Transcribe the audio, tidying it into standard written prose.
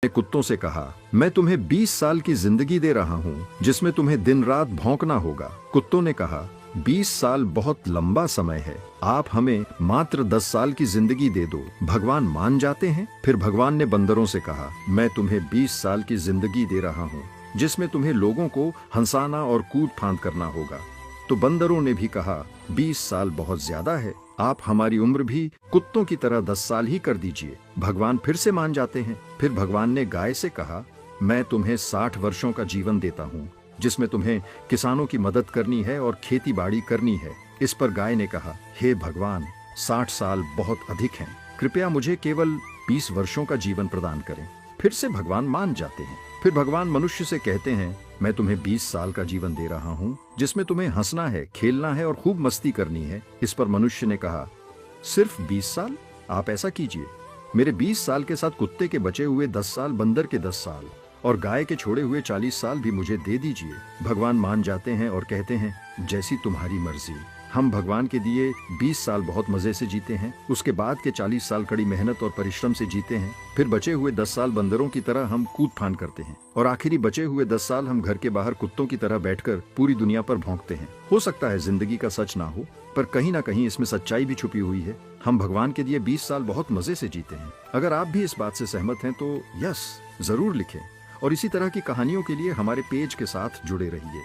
ने कुत्तों से कहा, मैं तुम्हें 20 साल की जिंदगी दे रहा हूँ जिसमें तुम्हें दिन रात भौंकना होगा। कुत्तों ने कहा, 20 साल बहुत लंबा समय है, आप हमें मात्र 10 साल की जिंदगी दे दो। भगवान मान जाते हैं। फिर भगवान ने बंदरों से कहा, मैं तुम्हें 20 साल की जिंदगी दे रहा हूँ जिसमें तुम्हें लोगों को हंसाना और कूद फांद करना होगा। तो बंदरों ने भी कहा, 20 साल बहुत ज्यादा है, आप हमारी उम्र भी कुत्तों की तरह 10 साल ही कर दीजिए। भगवान फिर से मान जाते हैं। फिर भगवान ने गाय से कहा, मैं तुम्हें 60 वर्षों का जीवन देता हूँ जिसमें तुम्हें किसानों की मदद करनी है और खेती बाड़ी करनी है। इस पर गाय ने कहा, हे भगवान, 60 साल बहुत अधिक हैं, कृपया मुझे केवल 20 वर्षों का जीवन प्रदान करें। फिर से भगवान मान जाते हैं। फिर भगवान मनुष्य से कहते हैं, मैं तुम्हें 20 साल का जीवन दे रहा हूँ जिसमें तुम्हें हंसना है, खेलना है और खूब मस्ती करनी है। इस पर मनुष्य ने कहा, सिर्फ 20 साल? आप ऐसा कीजिए, मेरे 20 साल के साथ कुत्ते के बचे हुए 10 साल, बंदर के 10 साल और गाय के छोड़े हुए 40 साल भी मुझे दे दीजिए। भगवान मान जाते हैं और कहते हैं, जैसी तुम्हारी मर्जी। हम भगवान के दिए 20 साल बहुत मजे से जीते हैं, उसके बाद के 40 साल कड़ी मेहनत और परिश्रम से जीते हैं, फिर बचे हुए 10 साल बंदरों की तरह हम कूद फान करते हैं और आखिरी बचे हुए 10 साल हम घर के बाहर कुत्तों की तरह बैठकर पूरी दुनिया पर भौंकते हैं। हो सकता है जिंदगी का सच ना हो, पर कहीं ना कहीं इसमें सच्चाई भी छुपी हुई है। हम भगवान के दिए 20 साल बहुत मजे से जीते हैं। अगर आप भी इस बात से सहमत हैं तो यस जरूर लिखें और इसी तरह की कहानियों के लिए हमारे पेज के साथ जुड़े रहिए।